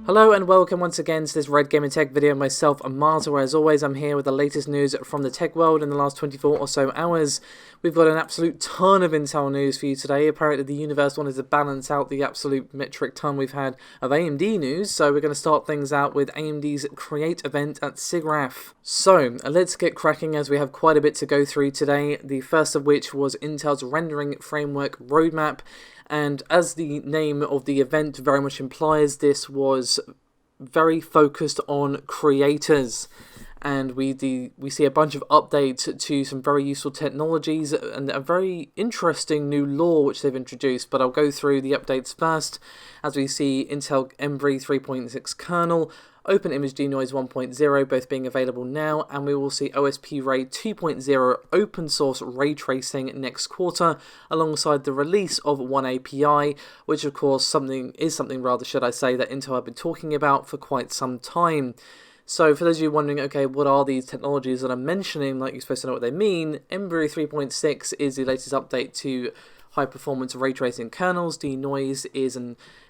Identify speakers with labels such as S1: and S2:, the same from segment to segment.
S1: Hello and welcome once again to this Red Gaming Tech video. Myself, Marta, where as always I'm here with the latest news from the tech world in the last 24 or so hours. We've got an absolute ton of Intel news for you today. Apparently the universe wanted to balance out the absolute metric ton we've had of AMD news, so we're going to start things out with AMD's Create event at Siggraph. So let's get cracking as we have quite a bit to go through today, the first of which was Intel's Rendering Framework Roadmap. And as the name of the event very much implies, this was very focused on creators. And we see a bunch of updates to some very useful technologies and a very interesting new law which they've introduced. But I'll go through the updates first, as we see Intel Embry 3.6 kernel, Open Image Denoise 1.0 both being available now, and we will see OSP Ray 2.0 open source ray tracing next quarter, alongside the release of One API, which of course is something rather, should I say, that Intel have been talking about for quite some time. So for those of you wondering, okay, what are these technologies that I'm mentioning, like you're supposed to know what they mean, Embry 3.6 is the latest update to high-performance ray tracing kernels. Denoise is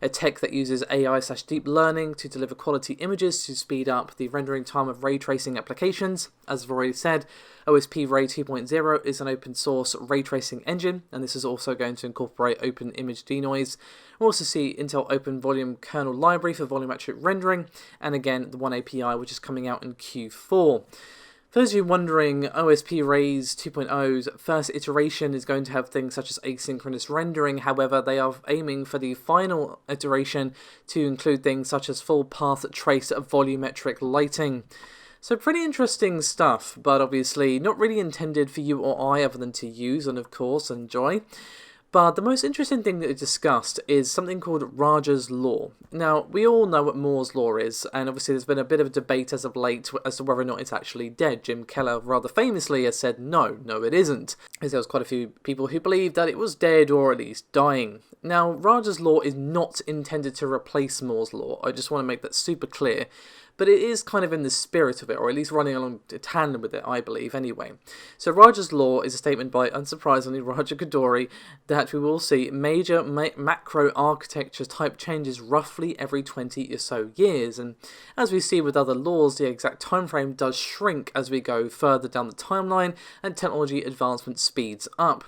S1: a tech that uses AI/deep learning to deliver quality images to speed up the rendering time of ray tracing applications. As I've already said, OSP Ray 2.0 is an open-source ray tracing engine, and this is also going to incorporate Open Image Denoise. We'll also see Intel Open Volume Kernel Library for volumetric rendering, and again, the One API, which is coming out in Q4. For those of you wondering, OSP Ray's 2.0's first iteration is going to have things such as asynchronous rendering. However, they are aiming for the final iteration to include things such as full path trace volumetric lighting. So pretty interesting stuff, but obviously not really intended for you or I other than to use and of course enjoy. But the most interesting thing that we discussed is something called Raja's Law. Now, we all know what Moore's Law is, and obviously there's been a bit of a debate as of late as to whether or not it's actually dead. Jim Keller rather famously has said, no, it isn't, as there was quite a few people who believed that it was dead or at least dying. Now, Raja's Law is not intended to replace Moore's Law. I just want to make that super clear. But it is kind of in the spirit of it, or at least running along tandem with it, I believe, anyway. So Raja's Law is a statement by, unsurprisingly, Raja Koduri that we will see major macro architecture type changes roughly every 20 or so years. And as we see with other laws, the exact time frame does shrink as we go further down the timeline and technology advancement speeds up.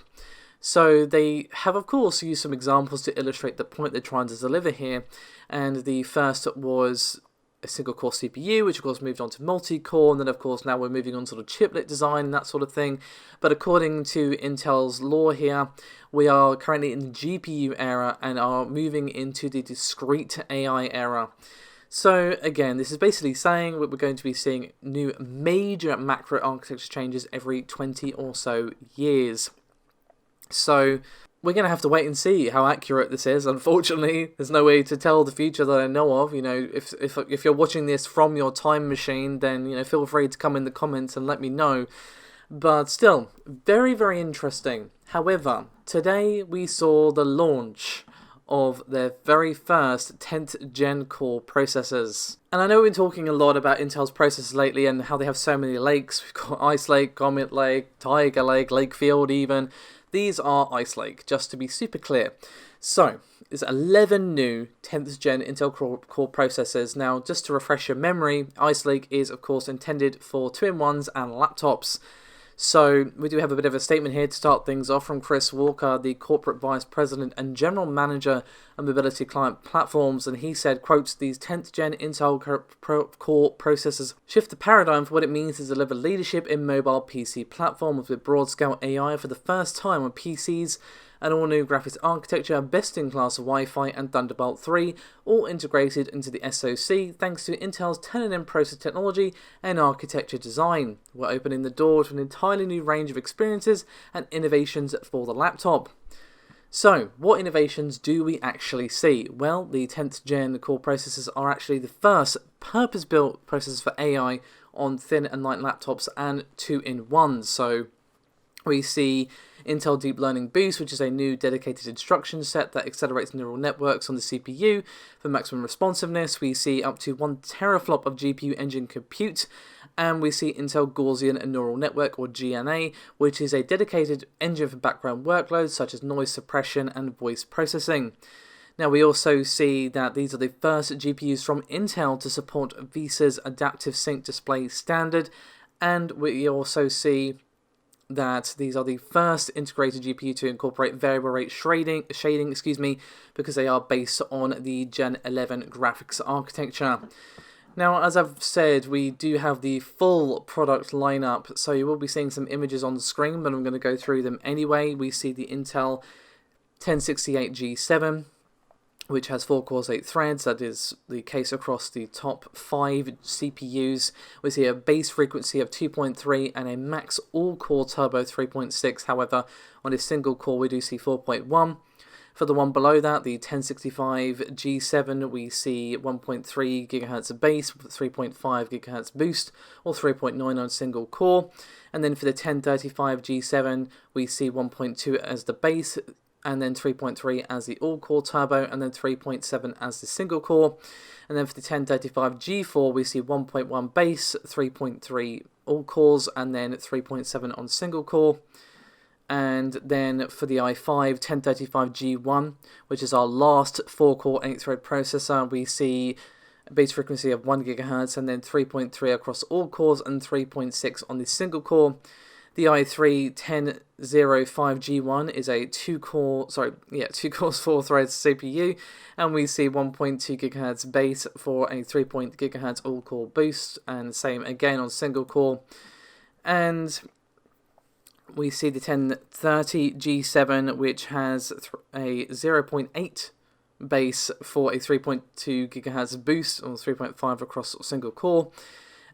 S1: So they have, of course, used some examples to illustrate the point they're trying to deliver here. And the first was a single-core CPU, which of course moved on to multi-core, and then of course now we're moving on to sort of chiplet design and that sort of thing. But according to Intel's law here, we are currently in the GPU era and are moving into the discrete AI era. So again, this is basically saying that we're going to be seeing new major macro architecture changes every 20 or so years. So we're going to have to wait and see how accurate this is. Unfortunately, there's no way to tell the future that I know of. You know, if you're watching this from your time machine, then, you know, feel free to come in the comments and let me know. But still, very, very interesting. However, today we saw the launch of their very first 10th gen core processors. And I know we've been talking a lot about Intel's processors lately and how they have so many lakes. We've got Ice Lake, Comet Lake, Tiger Lake, Lakefield even. These are Ice Lake, just to be super clear. So, there's 11 new 10th gen Intel core processors. Now, just to refresh your memory, Ice Lake is, of course, intended for 2-in-1s and laptops. So, we do have a bit of a statement here to start things off from Chris Walker, the Corporate Vice President and General Manager of Mobility Client Platforms, and he said, quote, "These 10th gen Intel core processors shift the paradigm for what it means to deliver leadership in mobile PC platforms with broad-scale AI for the first time on PCs, an all-new graphics architecture, best-in-class Wi-Fi and Thunderbolt 3, all integrated into the SoC thanks to Intel's 10nm processor technology and architecture design. We're opening the door to an entirely new range of experiences and innovations for the laptop." So, what innovations do we actually see? Well, the 10th gen core processors are actually the first purpose-built processors for AI on thin and light laptops and 2-in-1s. So, we see Intel Deep Learning Boost, which is a new dedicated instruction set that accelerates neural networks on the CPU for maximum responsiveness. We see up to 1 teraflop of GPU engine compute, and we see Intel Gaussian Neural Network, or GNA, which is a dedicated engine for background workloads such as noise suppression and voice processing. Now we also see that these are the first GPUs from Intel to support VISA's Adaptive Sync Display standard, and we also see that these are the first integrated GPU to incorporate variable rate shading, because they are based on the Gen 11 graphics architecture. Now, as I've said, we do have the full product lineup, so you will be seeing some images on the screen, but I'm going to go through them anyway. We see the Intel 1068G7, which has 4 cores, 8 threads. That is the case across the top 5 CPUs. We see a base frequency of 2.3 and a max all-core turbo 3.6. However, on a single core, we do see 4.1. For the one below that, the 1065G7, we see 1.3 GHz base with 3.5 GHz boost, or 3.9 on a single core. And then for the 1035G7, we see 1.2 as the base, and then 3.3 as the all-core turbo, and then 3.7 as the single core. And then for the 1035G4, we see 1.1 base, 3.3 all-cores, and then 3.7 on single core. And then for the i5 1035G1, which is our last 4-core 8-thread processor, we see a base frequency of 1 GHz, and then 3.3 across all cores, and 3.6 on the single core. The i3 1005G1 is a 2 cores, 4 threads CPU, and we see 1.2 GHz base for a 3 GHz all-core boost, and same again on single core. And we see the 1030G7, which has a 0.8 base for a 3.2 GHz boost, or 3.5 across single core.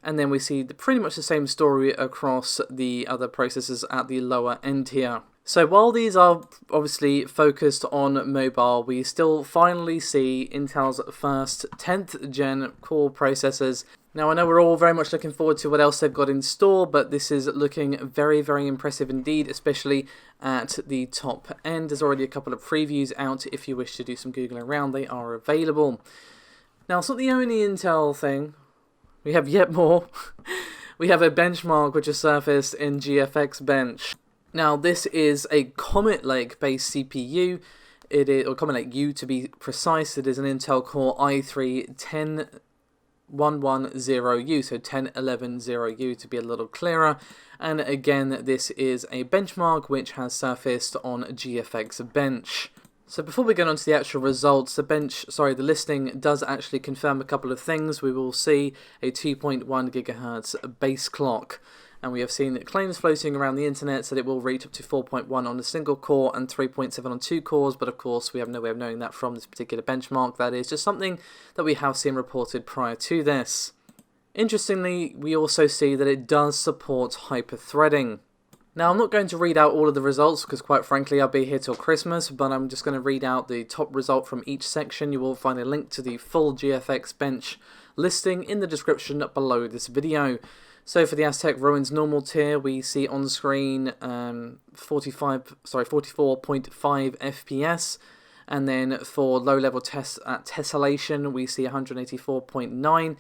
S1: And then we see pretty much the same story across the other processors at the lower end here. So while these are obviously focused on mobile, we still finally see Intel's first 10th gen core processors. Now I know we're all very much looking forward to what else they've got in store, but this is looking very, very impressive indeed, especially at the top end. There's already a couple of previews out. If you wish to do some Googling around, they are available. Now it's not the only Intel thing. We have yet more. We have a benchmark which is surfaced in GFX Bench. Now this is a Comet Lake based CPU. It is, or Comet Lake U to be precise. It is an Intel Core i3 10110U, so 10110U to be a little clearer. And again, this is a benchmark which has surfaced on GFX Bench. So before we get on to the actual results, the listing does actually confirm a couple of things. We will see a 2.1 GHz base clock, and we have seen claims floating around the internet that it will reach up to 4.1 on a single core and 3.7 on 2 cores, but of course we have no way of knowing that from this particular benchmark. That is just something that we have seen reported prior to this. Interestingly, we also see that it does support hyper-threading. Now, I'm not going to read out all of the results because, quite frankly, I'll be here till Christmas, but I'm just going to read out the top result from each section. You will find a link to the full GFX Bench listing in the description below this video. So for the Aztec Ruins normal tier, we see on screen 44.5 FPS, and then for low-level tests at tessellation, we see 184.9.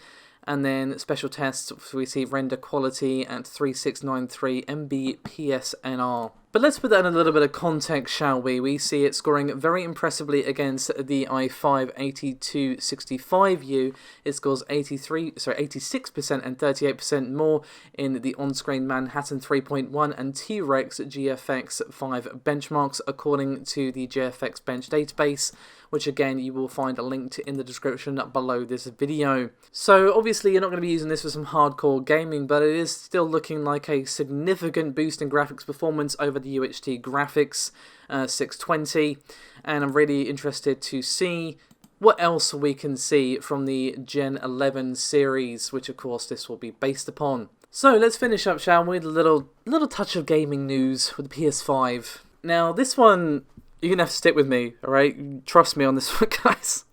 S1: And then special tests, we see render quality at 3693 Mbps/nr. But let's put that in a little bit of context, shall we? We see it scoring very impressively against the i5 8265U. It scores 86% and 38% more in the on-screen Manhattan 3.1 and T-Rex GFX 5 benchmarks, according to the GFX Bench database, which again you will find linked in the description below this video. So obviously you're not going to be using this for some hardcore gaming, but it is still looking like a significant boost in graphics performance over the UHD Graphics 620, and I'm really interested to see what else we can see from the Gen 11 series, which of course this will be based upon. So let's finish up, shall we, with a little touch of gaming news with the PS5. Now this one, you're going to have to stick with me, alright? Trust me on this one, guys.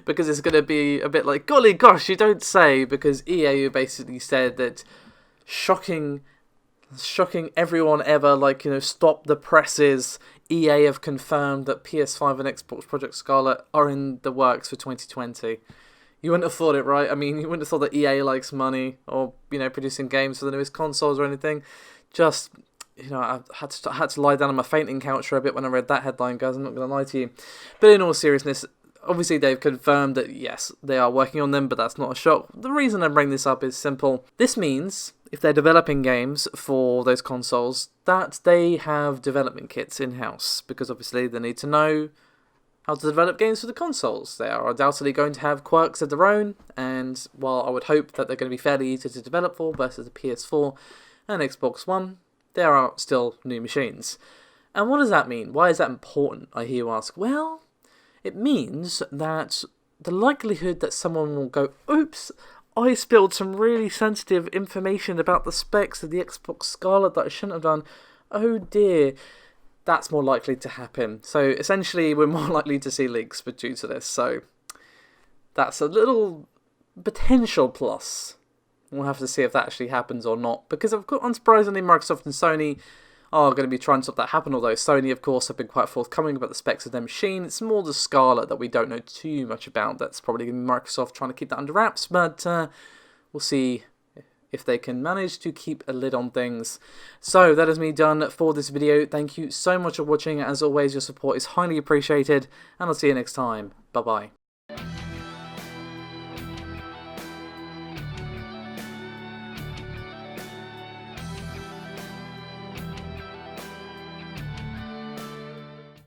S1: Because it's going to be a bit like, golly gosh, you don't say, because EA basically said that shocking everyone ever, like, you know, stop the presses. EA have confirmed that PS5 and Xbox Project Scarlet are in the works for 2020. You wouldn't have thought it, right? I mean, you wouldn't have thought that EA likes money, or, you know, producing games for the newest consoles or anything. Just, you know, I had to lie down on my fainting couch for a bit when I read that headline, guys. I'm not going to lie to you. But in all seriousness, Obviously, they've confirmed that, yes, they are working on them, but that's not a shock. The reason I bring this up is simple. This means, if they're developing games for those consoles, that they have development kits in-house, because obviously they need to know how to develop games for the consoles. They are undoubtedly going to have quirks of their own, and while I would hope that they're going to be fairly easy to develop for versus the PS4 and Xbox One, they are still new machines. And what does that mean? Why is that important, I hear you ask? Well, it means that the likelihood that someone will go, oops, I spilled some really sensitive information about the specs of the Xbox Scarlet that I shouldn't have done, oh dear, that's more likely to happen. So essentially, we're more likely to see leaks due to this. So that's a little potential plus. We'll have to see if that actually happens or not. Because, of course, unsurprisingly, Microsoft and Sony are going to be trying to stop that happen. Although Sony, of course, have been quite forthcoming about the specs of their machine. It's more the Scarlet that we don't know too much about. That's probably going to be Microsoft trying to keep that under wraps. But we'll see if they can manage to keep a lid on things. So that is me done for this video. Thank you so much for watching. As always, your support is highly appreciated. And I'll see you next time. Bye-bye.